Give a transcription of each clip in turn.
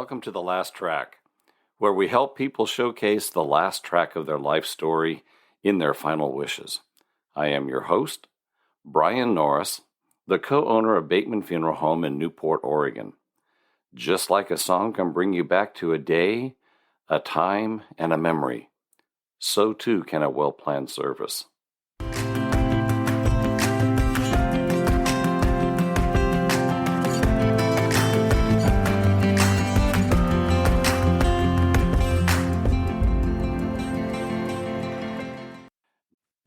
Welcome to The Last Track, where we help people showcase the last track of their life story in their final wishes. I am your host, Brian Norris, the co-owner of Bateman Funeral Home in Newport, Oregon. Just like a song can bring you back to a day, a time, and a memory, so too can a well-planned service.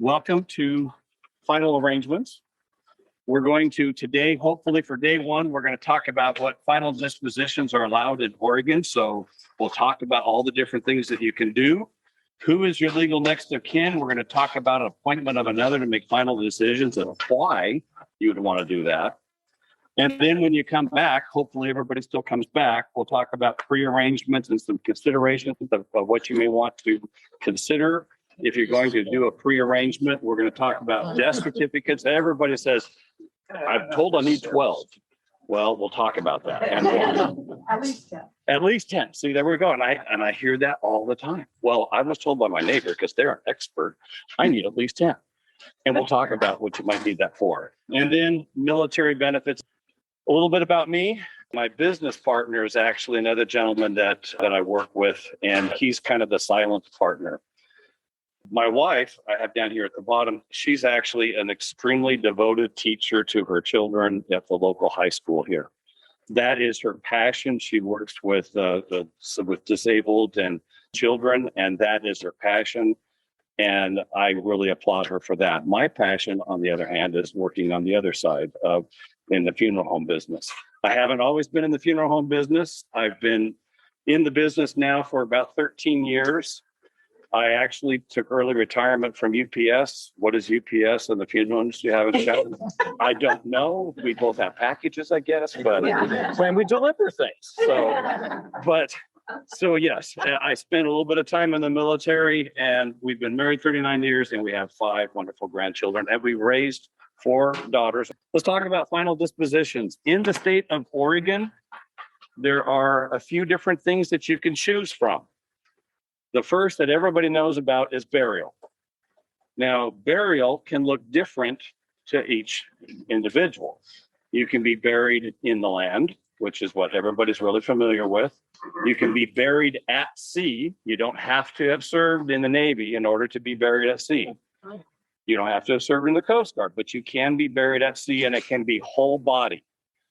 Welcome to Final Arrangements. We're going to today, hopefully for day one, we're going to talk about what final dispositions are allowed in Oregon. So we'll talk about all the different things that you can do. Who is your legal next of kin? We're going to talk about an appointment of another to make final decisions and why you would want to do that. And then when you come back, hopefully everybody still comes back, we'll talk about pre-arrangements and some considerations of what you may want to consider. If you're going to do a pre-arrangement, we're going to talk about death certificates. Everybody says, I'm told I need 12. Well, we'll talk about that. And At least 10. at least 10. See, there we go. And I hear that all the time. Well, I was told by my neighbor, because they're an expert, I need at least 10. And we'll talk about what you might need that for. And then military benefits. A little bit about me. My business partner is actually another gentleman that I work with, and he's kind of the silent partner. My wife, I have down here at the bottom, she's actually an extremely devoted teacher to her children at the local high school here. That is her passion. She works with disabled and children, and that is her passion. And I really applaud her for that. My passion, on the other hand, is working on the other side in the funeral home business. I haven't always been in the funeral home business. I've been in the business now for about 13 years. I actually took early retirement from UPS. What is UPS and the funeral industry have in common? I don't know. We both have packages, I guess, but when we deliver things. So yes, I spent a little bit of time in the military, and we've been married 39 years, and we have 5 wonderful grandchildren, and we raised 4 daughters. Let's talk about final dispositions. In the state of Oregon, there are a few different things that you can choose from. The first that everybody knows about is burial. Now, burial can look different to each individual. You can be buried in the land, which is what everybody's really familiar with. You can be buried at sea. You don't have to have served in the Navy in order to be buried at sea. You don't have to have served in the Coast Guard, but you can be buried at sea, and it can be whole body.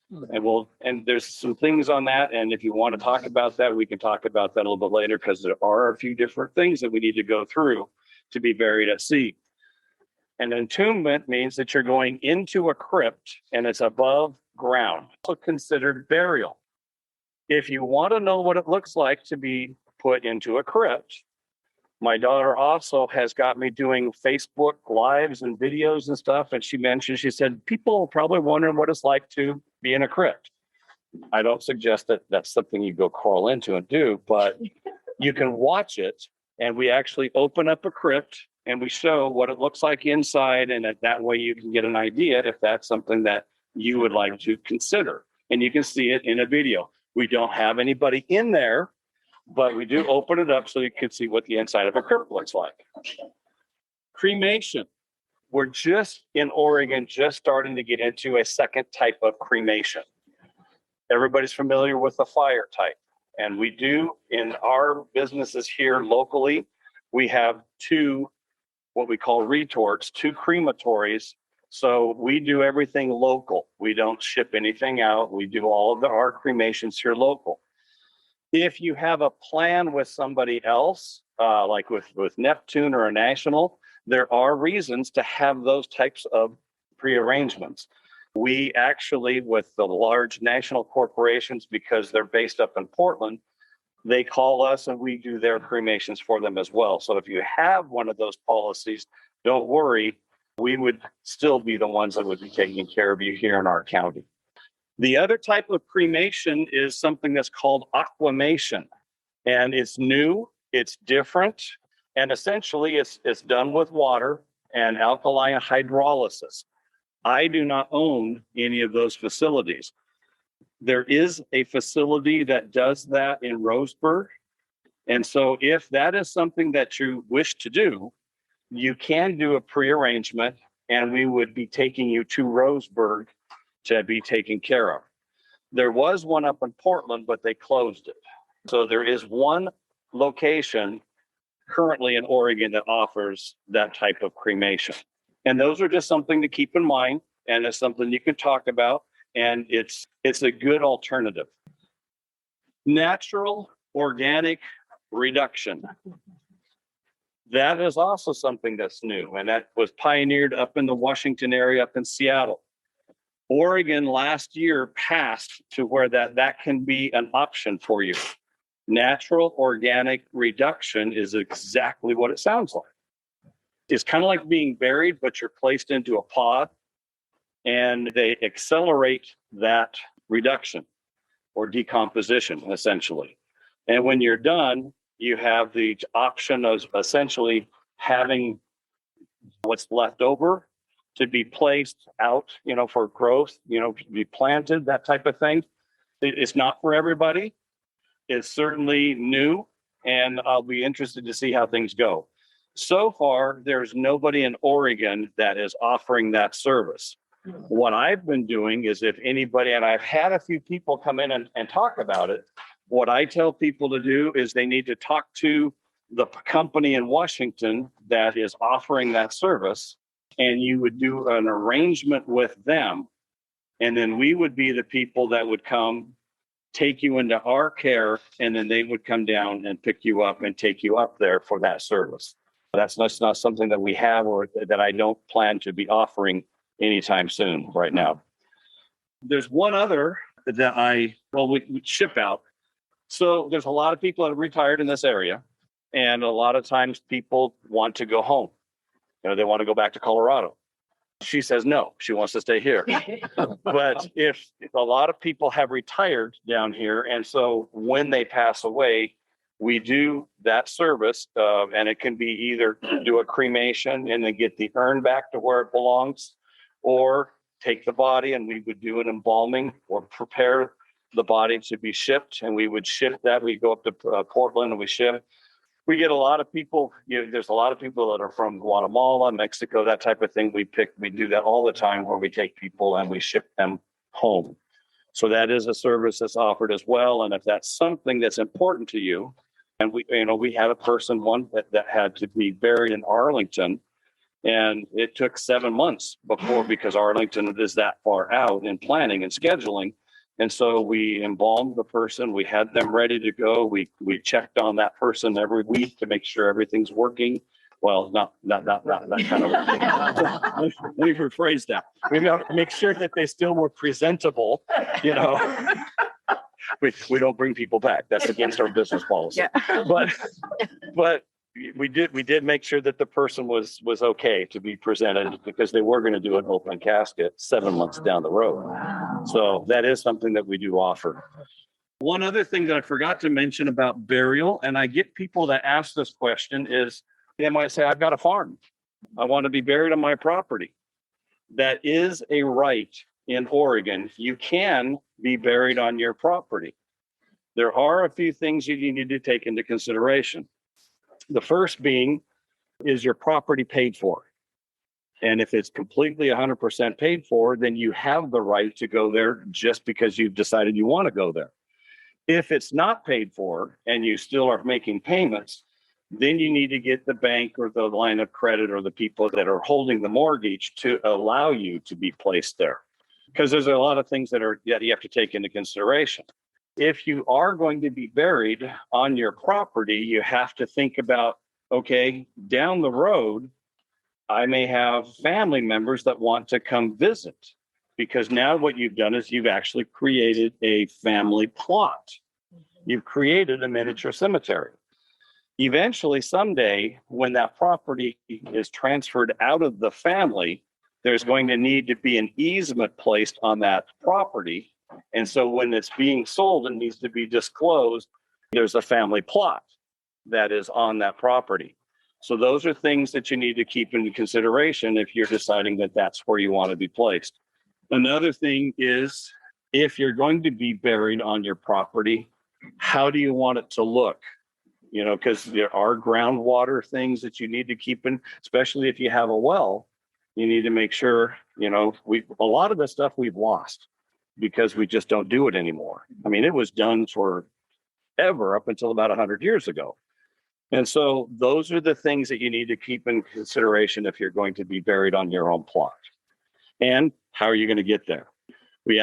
And there's some things on that. And if you want to talk about that, we can talk about that a little bit later, because there are a few different things that we need to go through to be buried at sea. And entombment means that you're going into a crypt and it's above ground. So considered burial. If you want to know what it looks like to be put into a crypt, my daughter also has got me doing Facebook lives and videos and stuff. And she said, people are probably wondering what it's like to be in a crypt. I don't suggest that that's something you go crawl into and do, but you can watch it. And we actually open up a crypt and we show what it looks like inside. And that way you can get an idea if that's something that you would like to consider. And you can see it in a video. We don't have anybody in there, but we do open it up so you can see what the inside of a crypt looks like. Cremation. We're just in Oregon, just starting to get into a second type of cremation. Everybody's familiar with the fire type. And we do, in our businesses here locally, we have 2, what we call retorts, 2 crematories. So we do everything local. We don't ship anything out. We do all of our cremations here local. If you have a plan with somebody else, like with Neptune or a national, there are reasons to have those types of pre-arrangements. We actually, with the large national corporations, because they're based up in Portland, they call us and we do their cremations for them as well. So if you have one of those policies, don't worry, we would still be the ones that would be taking care of you here in our county. The other type of cremation is something that's called aquamation. And it's new, it's different, and essentially it's done with water and alkaline hydrolysis. I do not own any of those facilities. There is a facility that does that in Roseburg. And so if that is something that you wish to do, you can do a pre-arrangement and we would be taking you to Roseburg to be taken care of. There was one up in Portland, but they closed it. So there is one location currently in Oregon that offers that type of cremation. And those are just something to keep in mind. And it's something you can talk about. And it's a good alternative. Natural organic reduction. That is also something that's new. And that was pioneered up in the Washington area, up in Seattle. Oregon last year passed to where that can be an option for you. Natural organic reduction is exactly what it sounds like. It's kind of like being buried, but you're placed into a pod and they accelerate that reduction or decomposition, essentially. And when you're done, you have the option of essentially having what's left over to be placed out, for growth, to be planted, that type of thing. It's not for everybody. It's certainly new, and I'll be interested to see how things go. So far, there's nobody in Oregon that is offering that service. What I've been doing is if anybody, and I've had a few people come in and talk about it, what I tell people to do is they need to talk to the company in Washington that is offering that service, and you would do an arrangement with them. And then we would be the people that would come take you into our care, and then they would come down and pick you up and take you up there for that service. That's not something that we have or that I don't plan to be offering anytime soon right now. There's one other that we ship out. So there's a lot of people that are retired in this area, and a lot of times people want to go home. They want to go back to Colorado. She says no, she wants to stay here. But if a lot of people have retired down here, and so when they pass away, we do that service, and it can be either do a cremation and then get the urn back to where it belongs, or take the body and we would do an embalming or prepare the body to be shipped, and we would ship that. We go up to Portland and we ship. We get a lot of people, there's a lot of people that are from Guatemala, Mexico, that type of thing. We do that all the time where we take people and we ship them home. So that is a service that's offered as well. And if that's something that's important to you, and we had a person that had to be buried in Arlington, and it took 7 months because Arlington is that far out in planning and scheduling. And so we embalmed the person. We had them ready to go. We checked on that person every week to make sure everything's working. Well, not that kind of working. Let me rephrase that. We make sure that they still were presentable. We don't bring people back. That's against our business policy. Yeah. But we did make sure that the person was okay to be presented, because they were going to do an open casket 7 months down the road. So that is something that we do offer. One other thing that I forgot to mention about burial, and I get people that ask this question, is they might say, I've got a farm. I want to be buried on my property. That is a right in Oregon. You can be buried on your property. There are a few things you need to take into consideration. The first being, is your property paid for? And if it's completely 100% paid for, then you have the right to go there just because you've decided you want to go there. If it's not paid for and you still are making payments, then you need to get the bank or the line of credit or the people that are holding the mortgage to allow you to be placed there. Because there's a lot of things that you have to take into consideration. If you are going to be buried on your property, you have to think about, okay, down the road, I may have family members that want to come visit, because now what you've done is you've actually created a family plot. You've created a miniature cemetery. Eventually, someday, when that property is transferred out of the family, there's going to need to be an easement placed on that property. And so when it's being sold, it needs to be disclosed. There's a family plot that is on that property. So those are things that you need to keep into consideration if you're deciding that that's where you want to be placed. Another thing is if you're going to be buried on your property, how do you want it to look? You know, because there are groundwater things that you need to keep in, especially if you have a well. You need to make sure, you know, a lot of the stuff we've lost because we just don't do it anymore. I mean, it was done forever up until about 100 years ago. And so those are the things that you need to keep in consideration if you're going to be buried on your own plot. And how are you going to get there? We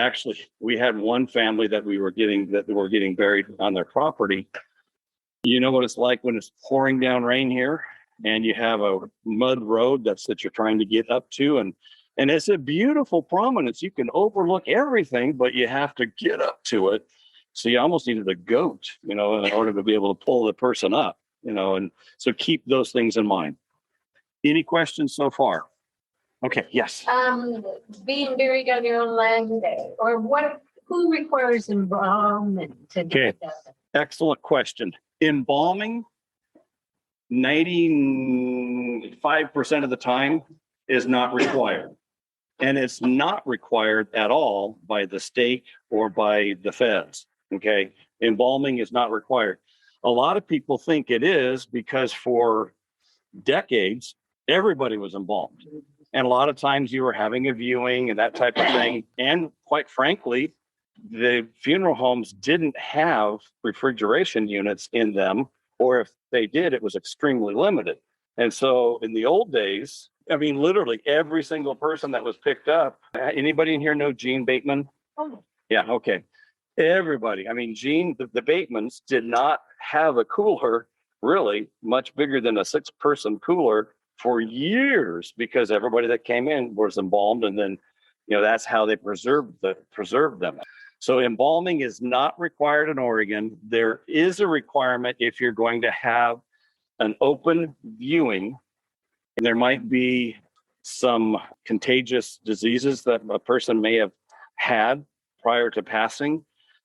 had one family that were getting buried on their property. You know what it's like when it's pouring down rain here and you have a mud road that you're trying to get up to, and it's a beautiful prominence. You can overlook everything, but you have to get up to it. So you almost needed a goat, you know, in order to be able to pull the person up, you know, and so keep those things in mind. Any questions so far? Okay, yes. Being buried on your own land, who requires involvement to do Okay. that? Excellent question. Embalming, 95% of the time is not required. And it's not required at all by the state or by the feds. Okay. Embalming is not required. A lot of people think it is because for decades, everybody was embalmed. And a lot of times you were having a viewing and that type of thing. And quite frankly, the funeral homes didn't have refrigeration units in them, or if they did, it was extremely limited. And so in the old days, I mean, literally every single person that was picked up, anybody in here know Gene Bateman? Oh. Yeah, okay. Everybody. I mean, the Batemans did not have a cooler really much bigger than a 6-person cooler for years because everybody that came in was embalmed, and then, you know, that's how they preserved them. So embalming is not required in Oregon. There is a requirement if you're going to have an open viewing. There might be some contagious diseases that a person may have had prior to passing.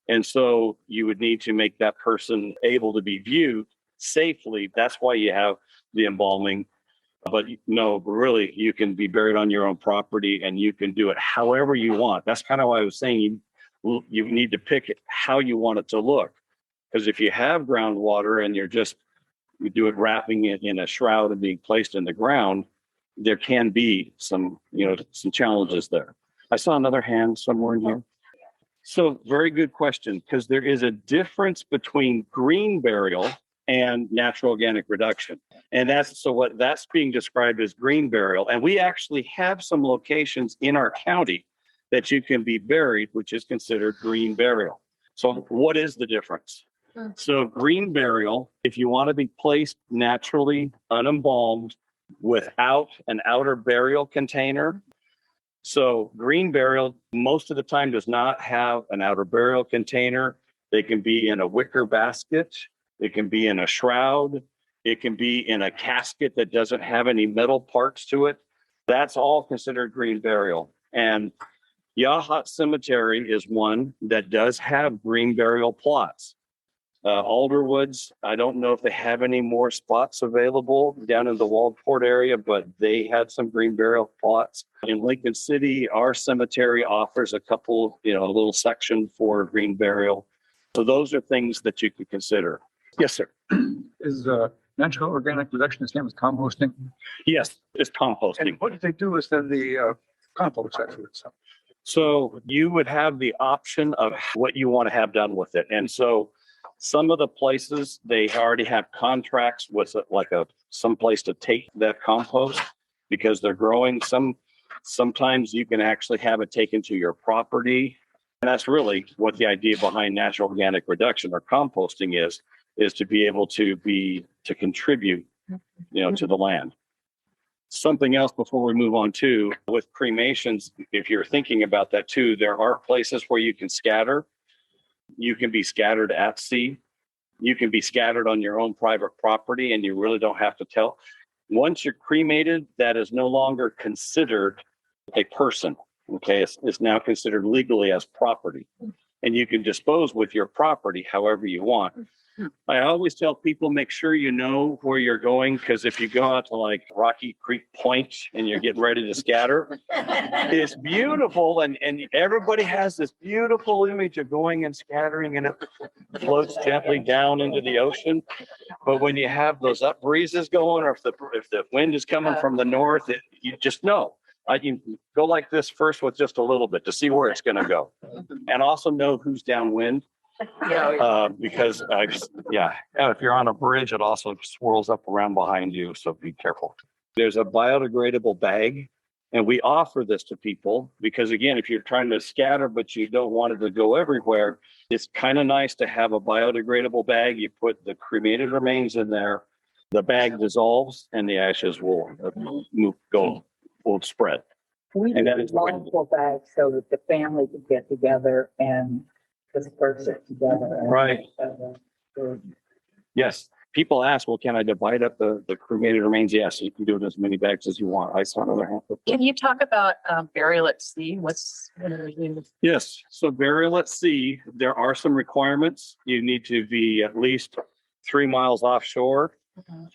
And so you would need to make that person able to be viewed safely. That's why you have the embalming. But no, really, you can be buried on your own property and you can do it however you want. That's kind of why I was saying you need to pick it how you want it to look. Because if you have groundwater and you do it wrapping it in a shroud and being placed in the ground, there can be some challenges there. I saw another hand somewhere in here. So very good question, because there is a difference between green burial and natural organic reduction. And what that's being described as green burial. And we actually have some locations in our county that you can be buried, which is considered green burial. So what is the difference? So green burial, if you want to be placed naturally, unembalmed, without an outer burial container. So green burial, most of the time, does not have an outer burial container. They can be in a wicker basket. It can be in a shroud. It can be in a casket that doesn't have any metal parts to it. That's all considered green burial. And Yachat Cemetery is one that does have green burial plots. Alderwoods, I don't know if they have any more spots available down in the Waldport area, but they had some green burial plots. In Lincoln City, our cemetery offers a couple, a little section for green burial. So those are things that you could consider. Yes, sir. Is natural organic reduction the same as composting? Yes, it's composting. And what did they do instead of the compost afterwards? So you would have the option of what you want to have done with it. And so some of the places, they already have contracts with some place to take that compost because they're growing. Sometimes you can actually have it taken to your property. And that's really what the idea behind natural organic reduction or composting is to be able to contribute, to the land. Something else before we move on to with cremations, if you're thinking about that too, there are places where you can scatter. You can be scattered at sea. You can be scattered on your own private property, and you really don't have to tell. Once you're cremated, that is no longer considered a person. Okay, it's now considered legally as property, and you can dispose with your property however you want. I always tell people, make sure you know where you're going, because if you go out to like Rocky Creek Point and you're getting ready to scatter, it's beautiful. And everybody has this beautiful image of going and scattering, and it floats gently down into the ocean. But when you have those up breezes going, or if the wind is coming from the north, you just know. You go like this first with just a little bit to see where it's going to go, and also know who's downwind. Because if you're on a bridge, it also swirls up around behind you, so be careful. There's a biodegradable bag, and we offer this to people because, again, if you're trying to scatter but you don't want it to go everywhere, it's kind of nice to have a biodegradable bag. You put the cremated remains in there, the bag dissolves, and the ashes will spread. We And that did is the way to do it. multiple bags so that the family could get together and disperse it together. Right. Yes. People ask, well, can I divide up the cremated remains? Yes, you can do it as many bags as you want. I saw another half of it. Can you talk about burial at sea? What are they doing? Yes. So burial at sea, there are some requirements. You need to be at least 3 miles offshore.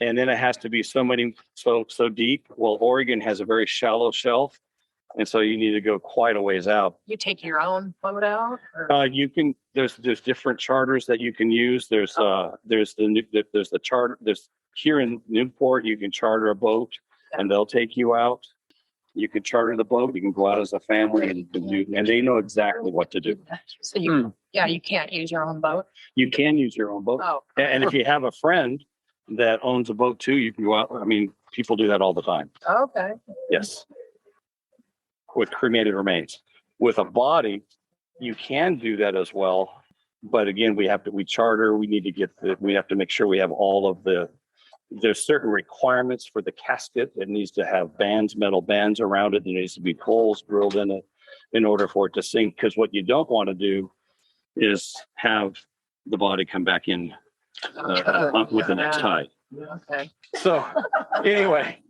And then it has to be so deep. Well, Oregon has a very shallow shelf. And so you need to go quite a ways out. You take your own boat out? Or? You can. There's different charters that you can use. There's the charter. There's here in Newport. You can charter a boat, and they'll take you out. You can charter the boat. You can go out as a family, and they know exactly what to do. So you can't use your own boat. You can use your own boat, and if you have a friend that owns a boat too, you can go out. I mean, people do that all the time. Okay. Yes. With cremated remains. With a body, you can do that as well. But again, we have to make sure we have all of there's certain requirements for the casket. It needs to have metal bands around it. There needs to be holes drilled in it in order for it to sink. Because what you don't want to do is have the body come back in with the next tide. Okay. So anyway,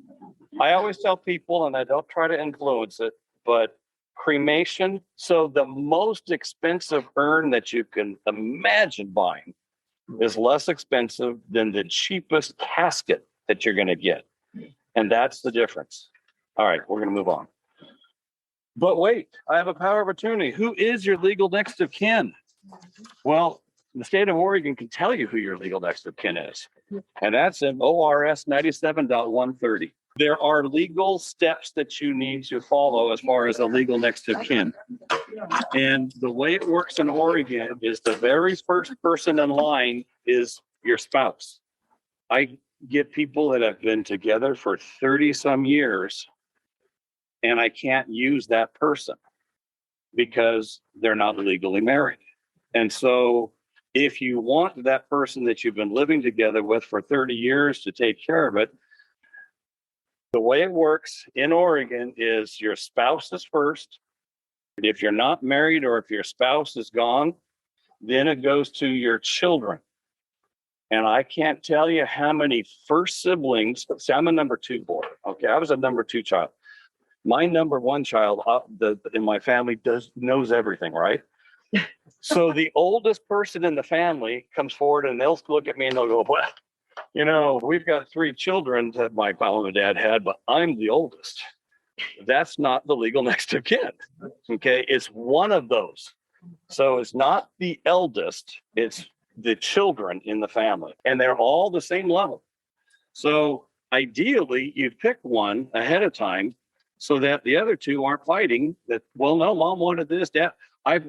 I always tell people, and I don't try to influence it, but cremation. So the most expensive urn that you can imagine buying is less expensive than the cheapest casket that you're going to get. And that's the difference. All right, we're going to move on. But wait, I have a power of attorney. Who is your legal next of kin? Well, the state of Oregon can tell you who your legal next of kin is. And that's in ORS 97.130. There are legal steps that you need to follow as far as a legal next of kin. And the way it works in Oregon is the very first person in line is your spouse. I get people that have been together for 30 some years, and I can't use that person because they're not legally married. And so if you want that person that you've been living together with for 30 years to take care of it, the way it works in Oregon is your spouse is first. If you're not married or if your spouse is gone, then it goes to your children. And I can't tell you how many first siblings. See, I'm a number 2 boy. Okay, I was a number 2 child. My number 1 child in my family knows everything, right? So the oldest person in the family comes forward and they'll look at me and they'll go, well, you know, we've got 3 children that my mom and dad had, but I'm the oldest. That's not the legal next of kin. Okay, it's one of those. So it's not the eldest, it's the children in the family, and they're all the same level. So ideally, you pick one ahead of time so that the other 2 aren't fighting that, well, no, mom wanted this, dad. I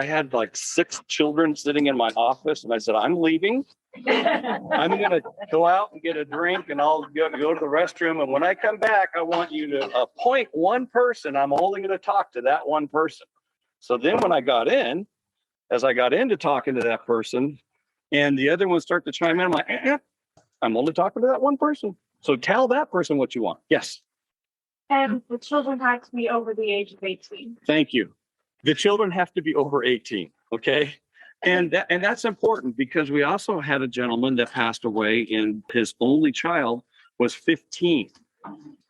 had like 6 children sitting in my office, and I said, I'm leaving. I'm going to go out and get a drink, and I'll go to the restroom. And when I come back, I want you to appoint one person. I'm only going to talk to that one person. So then when I got into talking to that person, and the other ones start to chime in, I'm like, I'm only talking to that one person. So tell that person what you want. Yes. And the children have to be over the age of 18. Thank you. The children have to be over 18. Okay. And that's important because we also had a gentleman that passed away and his only child was 15.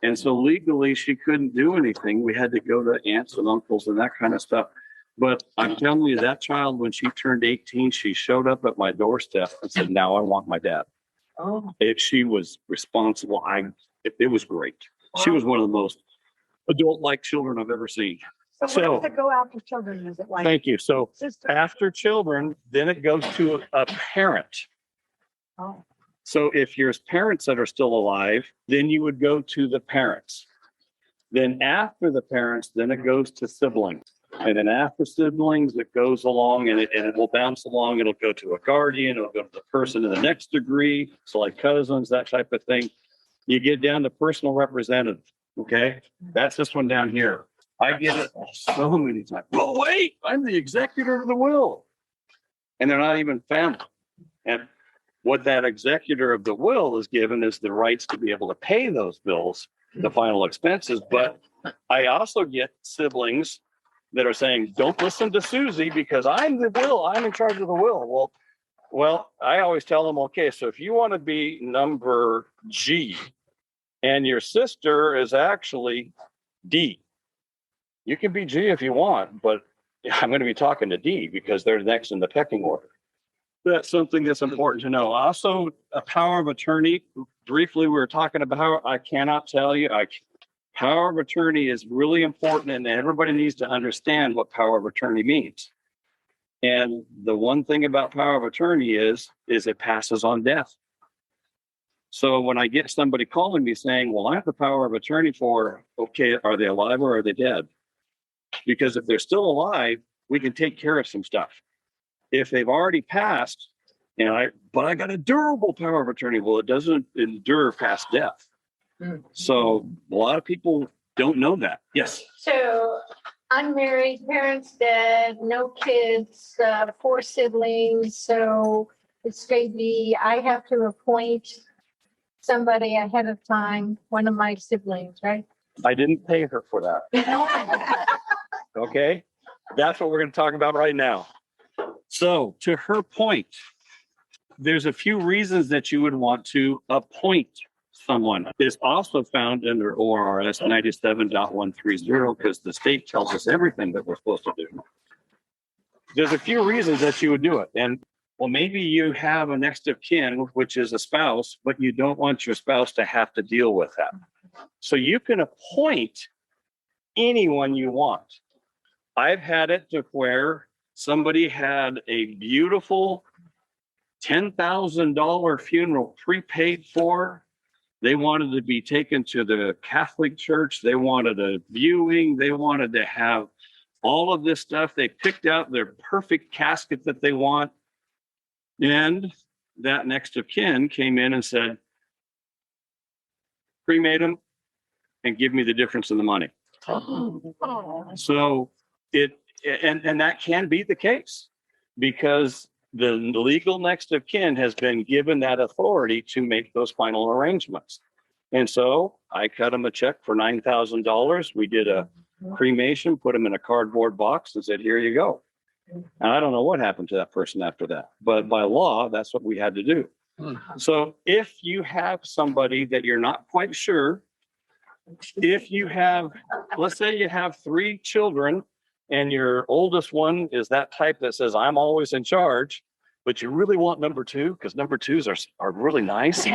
And so legally she couldn't do anything. We had to go to aunts and uncles and that kind of stuff. But I'm telling you, that child, when she turned 18, she showed up at my doorstep and said, now I want my dad. Oh, If she was responsible, it was great. She was one of the most adult-like children I've ever seen. So what does it go after children? Is it like? Thank you. So Sister? after children, then it goes to a parent. Oh. So if your parents that are still alive, then you would go to the parents. Then after the parents, then it goes to siblings. And then after siblings, it goes along and it will bounce along. It'll go to a guardian. It'll go to the person in the next degree. So like cousins, that type of thing. You get down to personal representative. Okay. That's this one down here. I get it so many times. Well, wait, I'm the executor of the will. And they're not even family. And what that executor of the will is given is the rights to be able to pay those bills, the final expenses. But I also get siblings that are saying, don't listen to Susie because I'm the will, I'm in charge of the will. Well, I always tell them, okay, so if you want to be number G and your sister is actually D, you can be G if you want, but I'm going to be talking to D because they're next in the pecking order. That's something that's important to know. Also, a power of attorney. Briefly, we were talking about, I cannot tell you, power of attorney is really important and everybody needs to understand what power of attorney means. And the one thing about power of attorney is it passes on death. So when I get somebody calling me saying, well, I have the power of attorney for, okay, are they alive or are they dead? Because if they're still alive, we can take care of some stuff. If they've already passed, but I got a durable power of attorney. Well, it doesn't endure past death. So a lot of people don't know that. Yes. So unmarried, parents dead, no kids, 4 siblings. So it's going to be, I have to appoint somebody ahead of time, one of my siblings, right? I didn't pay her for that. Okay. That's what we're going to talk about right now. So to her point, there's a few reasons that you would want to appoint someone. It's also found under ORS 97.130 because the state tells us everything that we're supposed to do. There's a few reasons that you would do it. And well, maybe you have a next of kin, which is a spouse, but you don't want your spouse to have to deal with that. So you can appoint anyone you want. I've had it to where somebody had a beautiful $10,000 funeral prepaid for. They wanted to be taken to the Catholic Church. They wanted a viewing. They wanted to have all of this stuff. They picked out their perfect casket that they want. And that next of kin came in and said, cremate them and give me the difference in the money. So and that can be the case because the legal next of kin has been given that authority to make those final arrangements. And so I cut them a check for $9,000. We did a cremation, put them in a cardboard box and said, here you go. And I don't know what happened to that person after that, but by law, that's what we had to do. So if you have somebody that you're not quite sure, if you have, let's say you have 3 children and your oldest one is that type that says, I'm always in charge, but you really want number 2 because number 2s are really nice.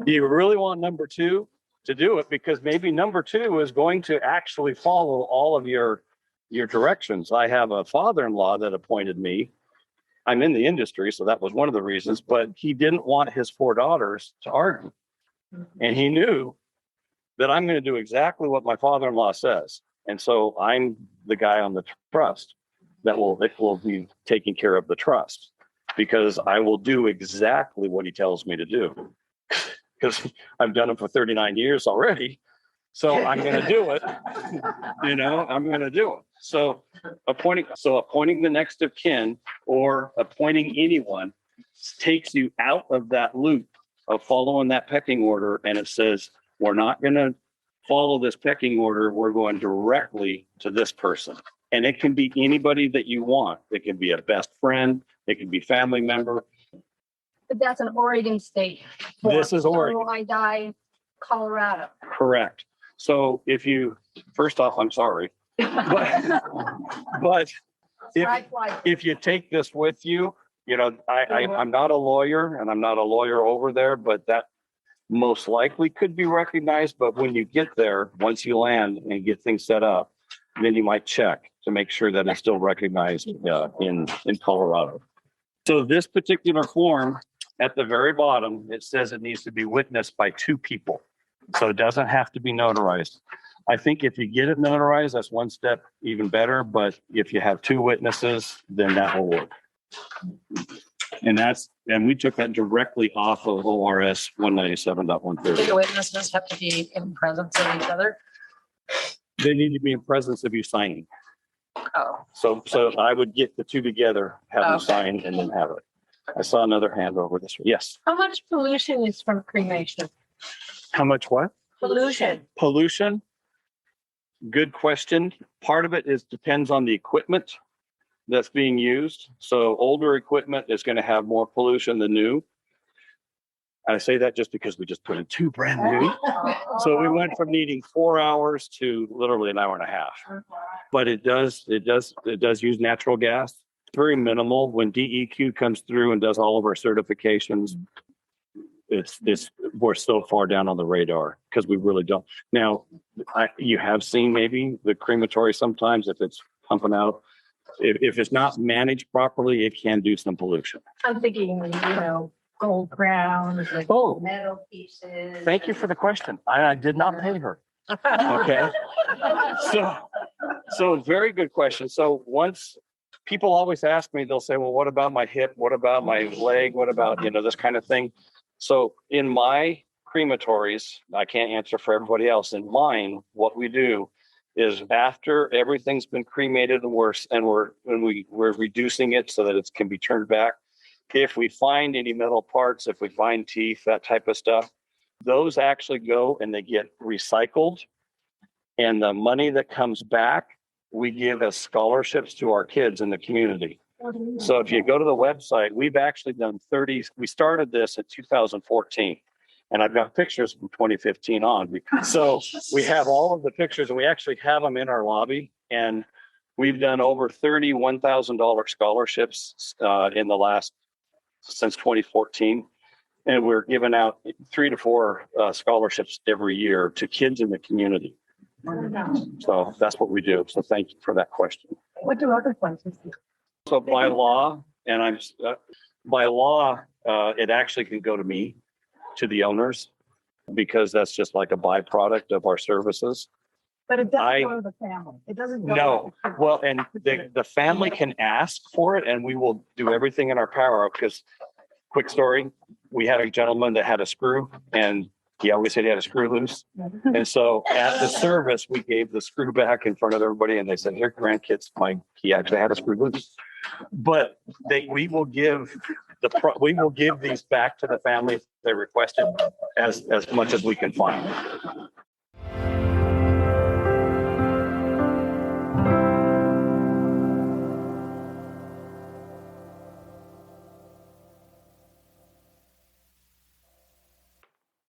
You really want number 2 to do it because maybe number 2 is going to actually follow all of your directions. I have a father-in-law that appointed me. I'm in the industry, so that was one of the reasons, but he didn't want his 4 daughters to argue. And he knew that I'm going to do exactly what my father-in-law says. And so I'm the guy on the trust that will be taking care of the trust because I will do exactly what he tells me to do because I've done it for 39 years already. So I'm going to do it. I'm going to do it. So appointing the next of kin or appointing anyone takes you out of that loop of following that pecking order. And it says, we're not going to follow this pecking order. We're going directly to this person. And it can be anybody that you want. It can be a best friend. It can be family member. But that's an Oregon state. This is Oregon. So I die Colorado. Correct. So first off, I'm sorry. But if you take this with you, you know, I'm not a lawyer and I'm not a lawyer over there, but that most likely could be recognized. But when you get there, once you land and get things set up, then you might check to make sure that it's still recognized in Colorado. So this particular form at the very bottom, it says it needs to be witnessed by 2 people. So it doesn't have to be notarized. I think if you get it notarized, that's one step even better. But if you have 2 witnesses, then that will work. And we took that directly off of ORS 197.130. Do the witnesses have to be in presence of each other? They need to be in presence of you signing. Oh, So I would get the 2 together, have them Okay. sign, and then have it. I saw another hand over this way. Yes. How much pollution is from cremation? How much what? Pollution. Pollution? Good question. Part of it depends on the equipment that's being used. So older equipment is going to have more pollution than new. I say that just because we just put in 2 brand new. So we went from needing 4 hours to literally an hour and a half. But it does use natural gas. Very minimal. When DEQ comes through and does all of our certifications, we're so far down on the radar because we really don't. Now, you have seen maybe the crematory sometimes if it's pumping out. If it's not managed properly, it can do some pollution. I'm thinking, gold crowns, like Oh. metal pieces. Thank you for the question. I did not pay her. Okay. So very good question. So once people always ask me, they'll say, well, what about my hip? What about my leg? What about, this kind of thing? So in my crematories, I can't answer for everybody else. In mine, what we do is after everything's been cremated and we're reducing it so that it can be turned back. If we find any metal parts, if we find teeth, that type of stuff, those actually go and they get recycled. And the money that comes back, we give as scholarships to our kids in the community. So if you go to the website, we've actually done 30. We started this in 2014. And I've got pictures from 2015 on. So we have all of the pictures and we actually have them in our lobby. And we've done over $31,000 scholarships since 2014. And we're giving out 3 to 4 scholarships every year to kids in the community. So that's what we do. So thank you for that question. What do other places do? So by law, it actually can go to me, to the owners, because that's just like a byproduct of our services. But it doesn't go to the family. It doesn't go. No, well, and the family can ask for it and we will do everything in our power. Because quick story, we had a gentleman that had a screw and he always said he had a screw loose. And so at the service, we gave the screw back in front of everybody and they said, here, grandkids, he actually had a screw loose. But we will give these back to the family if they requested as much as we can find.